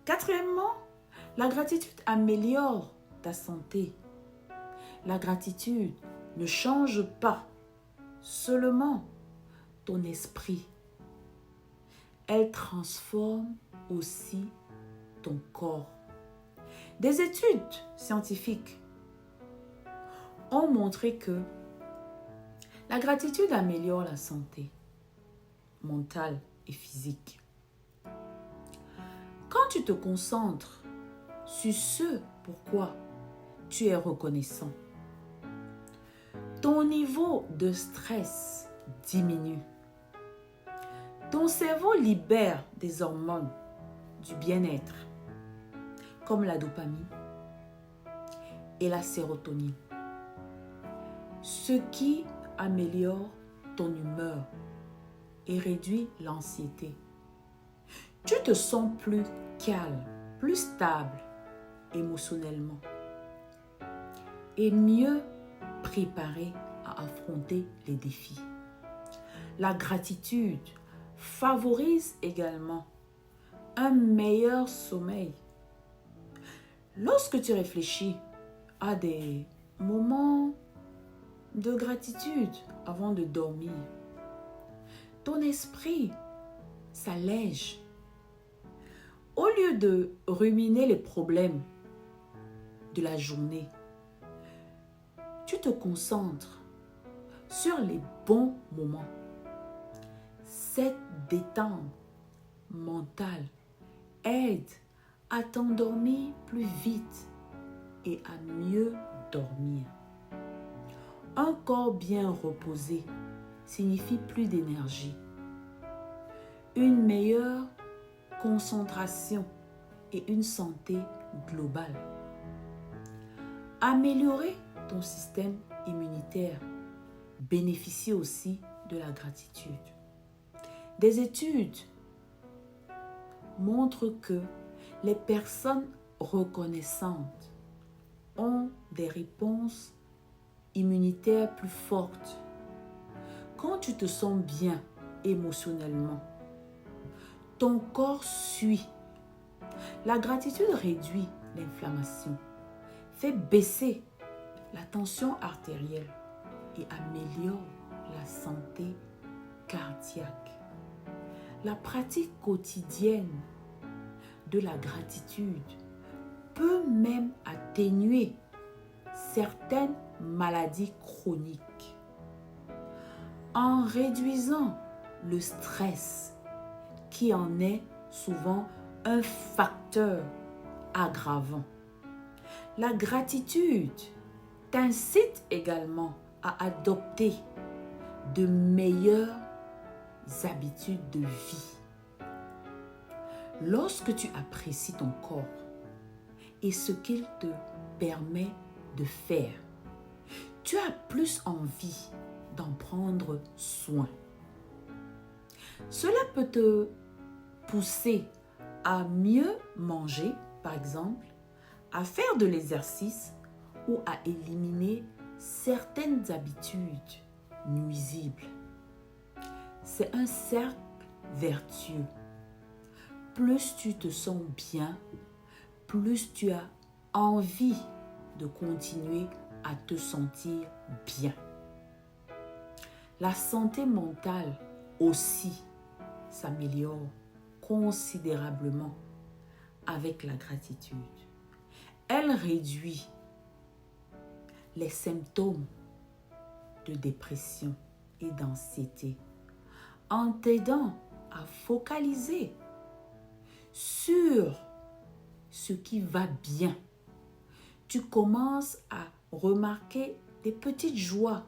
Quatrièmement, la gratitude améliore ta santé. La gratitude ne change pas seulement ton esprit. Elle transforme aussi ton corps. Des études scientifiques ont montré que la gratitude améliore la santé mentale et physique. Quand tu te concentres sur ce pourquoi tu es reconnaissant, ton niveau de stress diminue. Ton cerveau libère des hormones du bien-être, comme la dopamine et la sérotonine, ce qui améliore ton humeur et réduit l'anxiété. Tu te sens plus calme, plus stable émotionnellement et mieux préparé à affronter les défis. La gratitude favorise également un meilleur sommeil. Lorsque tu réfléchis à des moments de gratitude avant de dormir, ton esprit s'allège. Au lieu de ruminer les problèmes de la journée, tu te concentres sur les bons moments. Cette détente mentale aide à t'endormir plus vite et à mieux dormir. Un corps bien reposé signifie plus d'énergie, une meilleure concentration et une santé globale. Améliorer ton système immunitaire bénéficie aussi de la gratitude. Des études montrent que les personnes reconnaissantes ont des réponses immunitaires plus fortes. Quand tu te sens bien émotionnellement, ton corps suit. La gratitude réduit l'inflammation, fait baisser la tension artérielle et améliore la santé cardiaque. La pratique quotidienne de la gratitude peut même atténuer certaines maladies chroniques en réduisant le stress qui en est souvent un facteur aggravant. La gratitude t'incite également à adopter de meilleures habitudes de vie. Lorsque tu apprécies ton corps et ce qu'il te permet de faire, tu as plus envie d'en prendre soin. Cela peut te pousser à mieux manger, par exemple, à faire de l'exercice ou à éliminer certaines habitudes nuisibles. C'est un cercle vertueux. Plus tu te sens bien, plus tu as envie de continuer à te sentir bien. La santé mentale aussi s'améliore considérablement avec la gratitude. Elle réduit les symptômes de dépression et d'anxiété en t'aidant à focaliser sur ce qui va bien. Tu commences à remarquer des petites joies,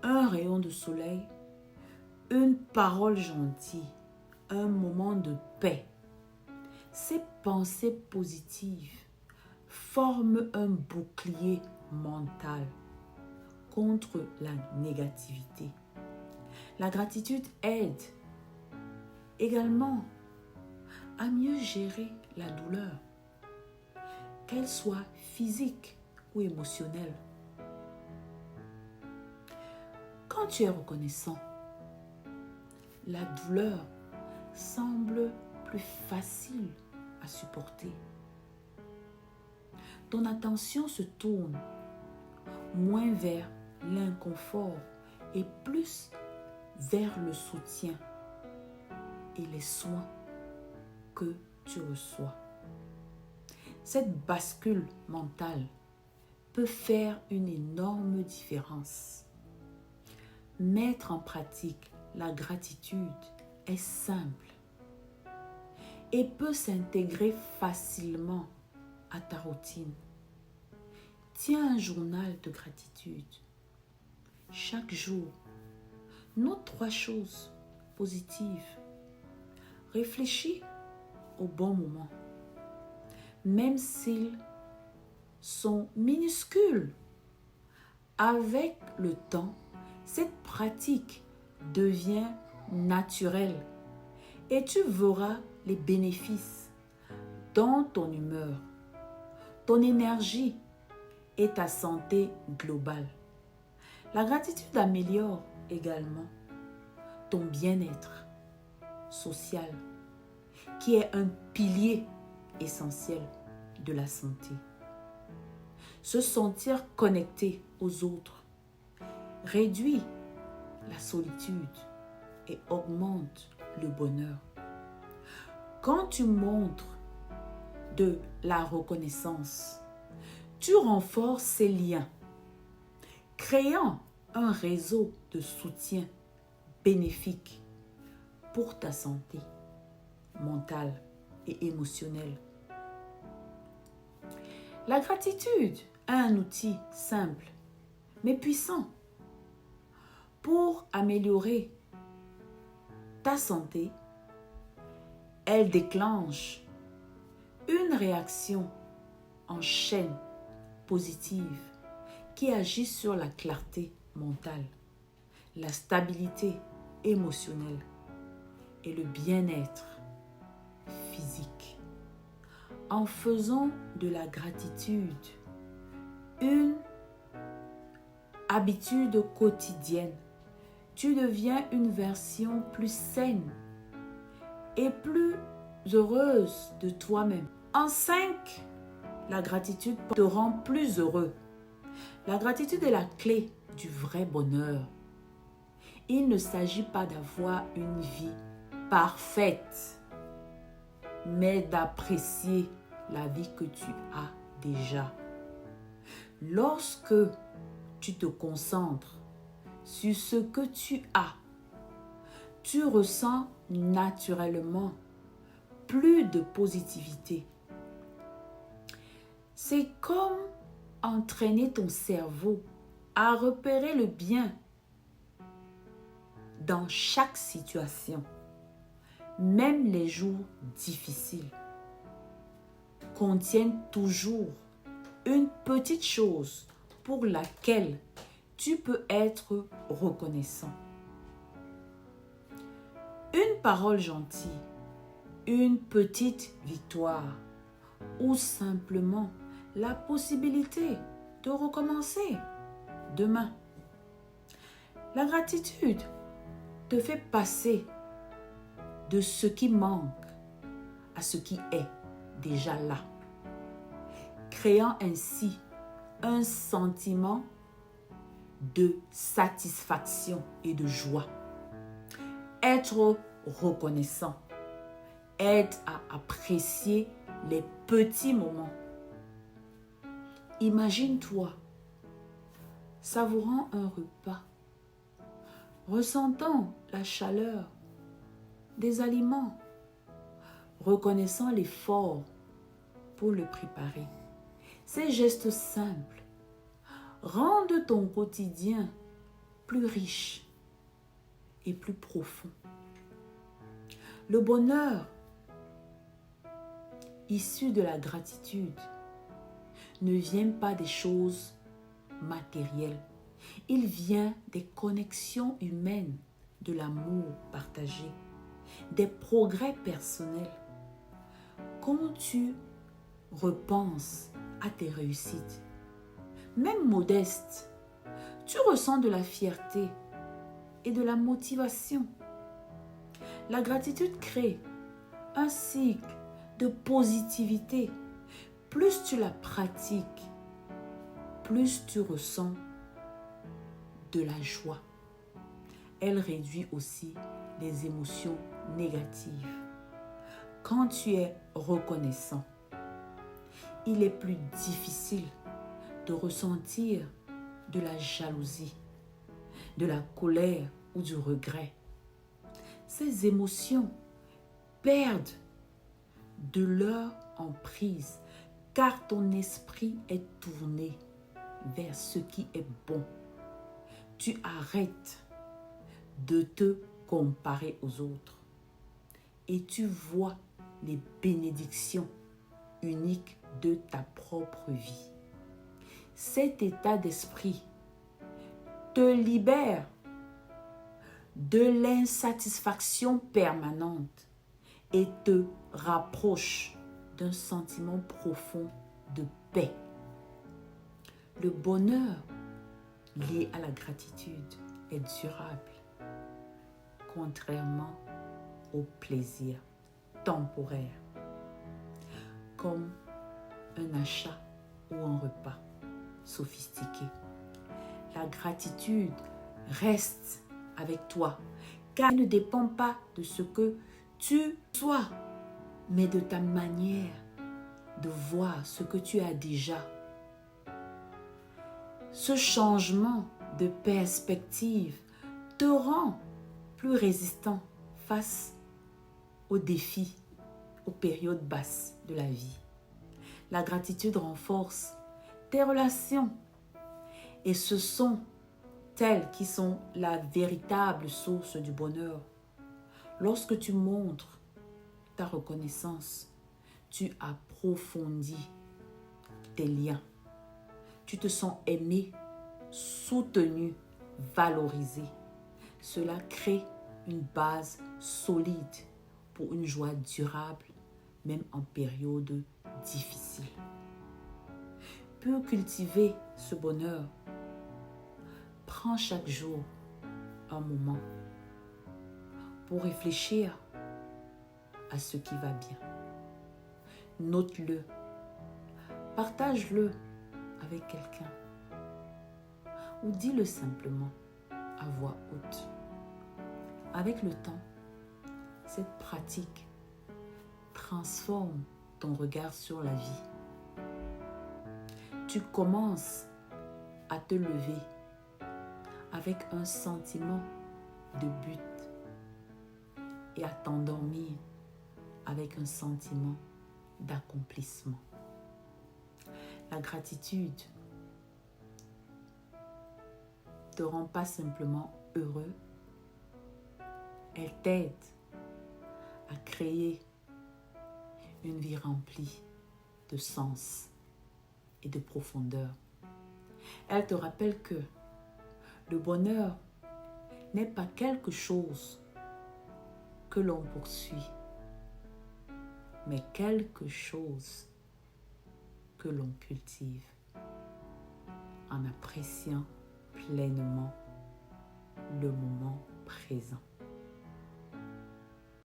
un rayon de soleil, une parole gentille, un moment de paix. Ces pensées positives forment un bouclier mental contre la négativité. La gratitude aide également à mieux gérer la douleur, qu'elle soit physique ou émotionnelle. Quand tu es reconnaissant, la douleur semble plus facile à supporter. Ton attention se tourne moins vers l'inconfort et plus vers le soutien et les soins que tu reçois. Cette bascule mentale peut faire une énorme différence. Mettre en pratique la gratitude est simple et peut s'intégrer facilement à ta routine. Tiens un journal de gratitude. Chaque jour, note 3 choses positives. Réfléchis au bon moment, même s'ils sont minuscules. Avec le temps, cette pratique devient naturelle et tu verras les bénéfices dans ton humeur, ton énergie et ta santé globale. La gratitude améliore également ton bien-être social, qui est un pilier essentiel de la santé. Se sentir connecté aux autres réduit la solitude et augmente le bonheur. Quand tu montres de la reconnaissance, tu renforces ces liens, créant un réseau de soutien bénéfique pour ta santé mentale et émotionnelle. La gratitude est un outil simple mais puissant pour améliorer ta santé. Elle déclenche une réaction en chaîne positive qui agit sur la clarté mentale, la stabilité émotionnelle et le bien-être physique. En faisant de la gratitude une habitude quotidienne, tu deviens une version plus saine et plus heureuse de toi-même. En 5, la gratitude te rend plus heureux. La gratitude est la clé du vrai bonheur. Il ne s'agit pas d'avoir une vie parfaite, mais d'apprécier la vie que tu as déjà. Lorsque tu te concentres sur ce que tu as, tu ressens naturellement plus de positivité. C'est comme entraîner ton cerveau à repérer le bien dans chaque situation, même les jours difficiles contiennent toujours une petite chose pour laquelle tu peux être reconnaissant. Une parole gentille, une petite victoire ou simplement la possibilité de recommencer demain. La gratitude te fait passer de ce qui manque à ce qui est déjà là, créant ainsi un sentiment de satisfaction et de joie. Être reconnaissant aide à apprécier les petits moments. Imagine-toi savourant un repas, ressentant la chaleur des aliments, reconnaissant l'effort pour le préparer. Ces gestes simples rendent ton quotidien plus riche et plus profond. Le bonheur issu de la gratitude ne vient pas des choses matérielles. Il vient des connexions humaines, de l'amour partagé, des progrès personnels. Quand tu repenses à tes réussites, même modestes, tu ressens de la fierté et de la motivation. La gratitude crée un cycle de positivité. Plus tu la pratiques, plus tu ressens de la joie. Elle réduit aussi les émotions négatives. Quand tu es reconnaissant, il est plus difficile de ressentir de la jalousie, de la colère ou du regret. Ces émotions perdent de leur emprise car ton esprit est tourné vers ce qui est bon. Tu arrêtes de te comparer aux autres et tu vois les bénédictions uniques de ta propre vie. Cet état d'esprit te libère de l'insatisfaction permanente et te rapproche d'un sentiment profond de paix. Le bonheur lié à la gratitude est durable, contrairement au plaisir temporaire, comme un achat ou un repas sophistiqué. La gratitude reste avec toi, car elle ne dépend pas de ce que tu sois, mais de ta manière de voir ce que tu as déjà. Ce changement de perspective te rend plus résistant face aux défis, aux périodes basses de la vie. La gratitude renforce tes relations et ce sont elles qui sont la véritable source du bonheur. Lorsque tu montres ta reconnaissance, tu approfondis tes liens. Tu te sens aimé, soutenu, valorisé. Cela crée une base solide pour une joie durable, même en période difficile. Pour cultiver ce bonheur, prends chaque jour un moment pour réfléchir à ce qui va bien. Note-le, partage-le avec quelqu'un ou dis-le simplement à voix haute. Avec le temps, cette pratique transforme ton regard sur la vie. Tu commences à te lever avec un sentiment de but et à t'endormir avec un sentiment d'accomplissement. La gratitude ne te rend pas simplement heureux, elle t'aide à créer une vie remplie de sens et de profondeur. Elle te rappelle que le bonheur n'est pas quelque chose que l'on poursuit, mais quelque chose que l'on cultive en appréciant pleinement le moment présent.